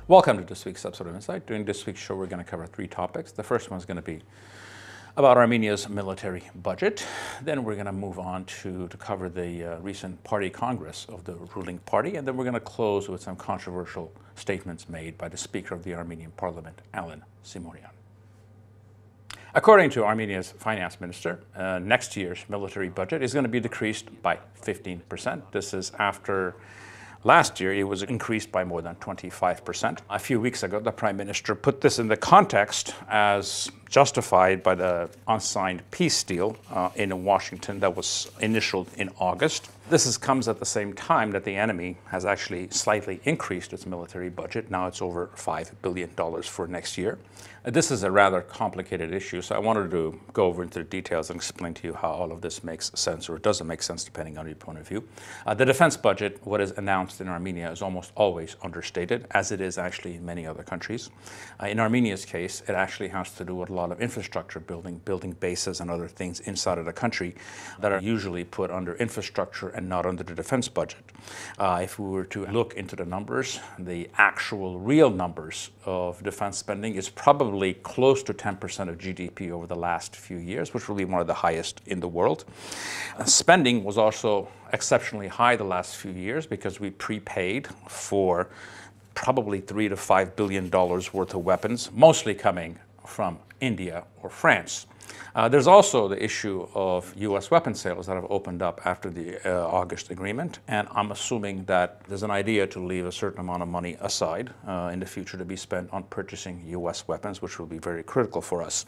Welcome to this week's episode of Insight. During this week's show, we're going to cover three topics. The first one is going to be about Armenia's military budget. Then we're going to move on to cover the recent party congress of the ruling party. And then we're going to close with some controversial statements made by the Speaker of the Armenian Parliament, Alen, Simonyan. According to Armenia's finance minister, next year's military budget is going to be decreased by 15%. This is after last year, it was increased by more than 25%. A few weeks ago, the Prime Minister put this in the context as justified by the unsigned peace deal in Washington that was initialed in August. This comes at the same time that the enemy has actually slightly increased its military budget. Now it's over $5 billion for next year. This is a rather complicated issue, so I wanted to go over into the details and explain to you how all of this makes sense, or it doesn't make sense depending on your point of view. The defense budget, what is announced in Armenia, is almost always understated, as it is actually in many other countries. In Armenia's case, it actually has to do with a lot of infrastructure building bases and other things inside of the country that are usually put under infrastructure and not under the defense budget. If we were to look into the numbers, the actual real numbers of defense spending is probably close to 10% of GDP over the last few years, which will be one of the highest in the world. Spending was also exceptionally high the last few years because we prepaid for probably $3 to $5 billion worth of weapons, mostly coming from India or France. There's also the issue of U.S. weapon sales that have opened up after the August agreement, and I'm assuming that there's an idea to leave a certain amount of money aside in the future to be spent on purchasing U.S. weapons, which will be very critical for us.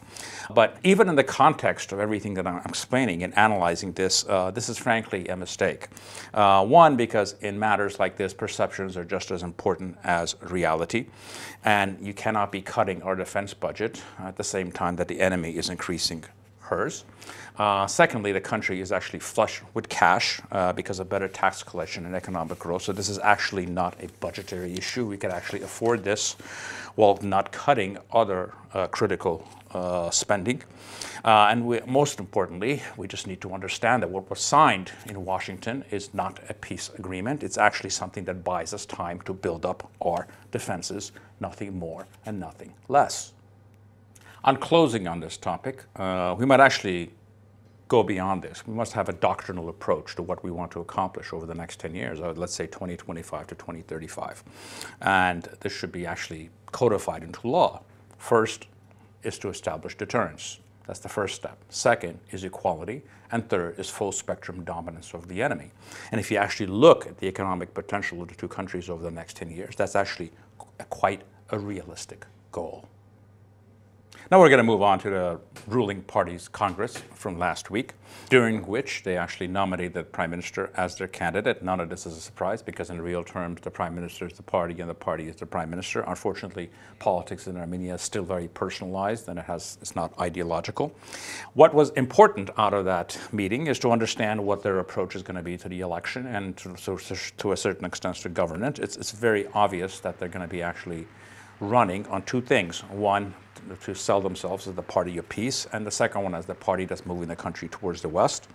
But even in the context of everything that I'm explaining and analyzing this, this is frankly a mistake. One, because in matters like this, perceptions are just as important as reality, and you cannot be cutting our defense budget at the same time that the enemy is increasing hers. Secondly, the country is actually flush with cash because of better tax collection and economic growth. So this is actually not a budgetary issue. We can actually afford this while not cutting other critical spending. And most importantly, we just need to understand that what was signed in Washington is not a peace agreement. It's actually something that buys us time to build up our defenses, nothing more and nothing less. On closing on this topic, we might actually go beyond this. We must have a doctrinal approach to what we want to accomplish over the next 10 years, or let's say 2025 to 2035. And this should be actually codified into law. First is to establish deterrence. That's the first step. Second is equality. And third is full spectrum dominance of the enemy. And if you actually look at the economic potential of the two countries over the next 10 years, that's actually quite a realistic goal. Now we're going to move on to the ruling party's Congress from last week, during which they actually nominated the Prime Minister as their candidate. None of this is a surprise because in real terms, the Prime Minister is the party and the party is the Prime Minister. Unfortunately, politics in Armenia is still very personalized and it's not ideological. What was important out of that meeting is to understand what their approach is going to be to the election and to a certain extent to governance. It's very obvious that they're going to be actually running on two things. One, to sell themselves as the party of peace, and the second one as the party that's moving the country towards the West.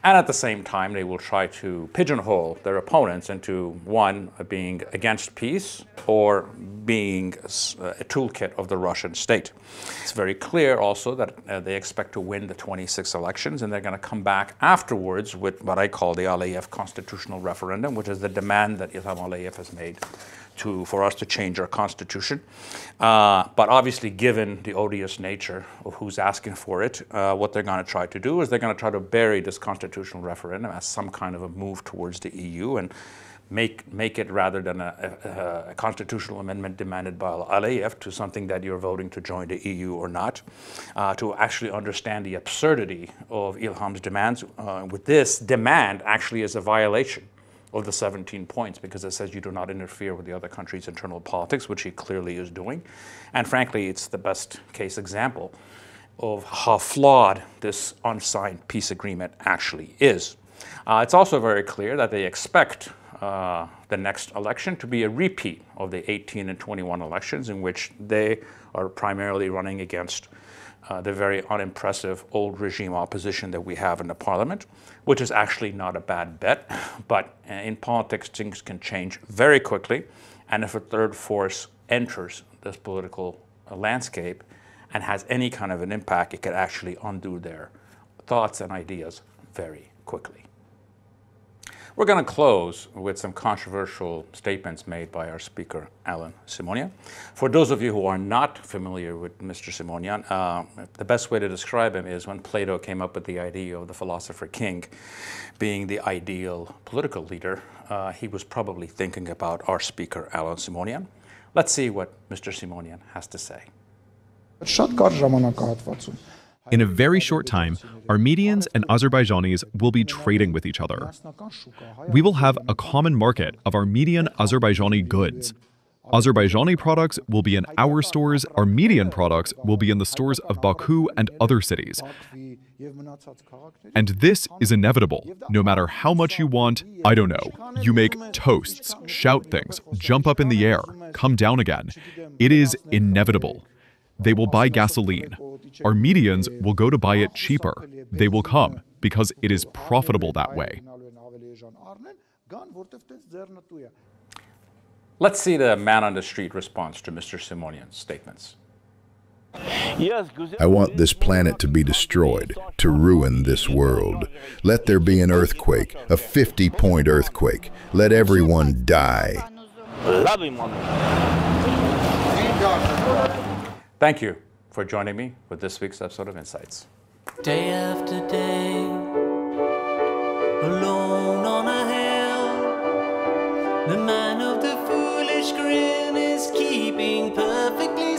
And at the same time, they will try to pigeonhole their opponents into one, being against peace or being a toolkit of the Russian state. It's very clear also that they expect to win the 26 elections, and they're going to come back afterwards with what I call the Aliyev constitutional referendum, which is the demand that Ilham Aliyev has made for us to change our constitution. But obviously, given the odious nature of who's asking for it, what they're going to try to do is they're going to try to bury this constitutional referendum as some kind of a move towards the EU and make it, rather than a constitutional amendment demanded by Aliyev, to something that you're voting to join the EU or not, to actually understand the absurdity of Ilham's demands. With this demand actually is a violation of the 17 points, because it says you do not interfere with the other country's internal politics, which he clearly is doing. And frankly, it's the best case example of how flawed this unsigned peace agreement actually is. It's also very clear that they expect the next election to be a repeat of the 18 and 21 elections, in which they are primarily running against the very unimpressive old regime opposition that we have in the parliament, which is actually not a bad bet. But in politics, things can change very quickly. And if a third force enters this political landscape and has any kind of an impact, it could actually undo their thoughts and ideas very quickly. We're going to close with some controversial statements made by our speaker, Alen Simonyan. For those of you who are not familiar with Mr. Simonyan, the best way to describe him is when Plato came up with the idea of the philosopher king being the ideal political leader, he was probably thinking about our speaker, Alen Simonyan. Let's see what Mr. Simonyan has to say. In a very short time, Armenians and Azerbaijanis will be trading with each other. We will have a common market of Armenian Azerbaijani goods. Azerbaijani products will be in our stores, Armenian products will be in the stores of Baku and other cities. And this is inevitable, no matter how much you want, I don't know, you make toasts, shout things, jump up in the air, come down again. It is inevitable. They will buy gasoline. Armenians will go to buy it cheaper. They will come because it is profitable that way. Let's see the man on the street response to Mr. Simonyan's statements. I want this planet to be destroyed, to ruin this world. Let there be an earthquake, a 50-point earthquake. Let everyone die. Thank you for joining me with this week's episode of Insights. Day after day, alone on a hill, the man of the foolish grin is keeping perfectly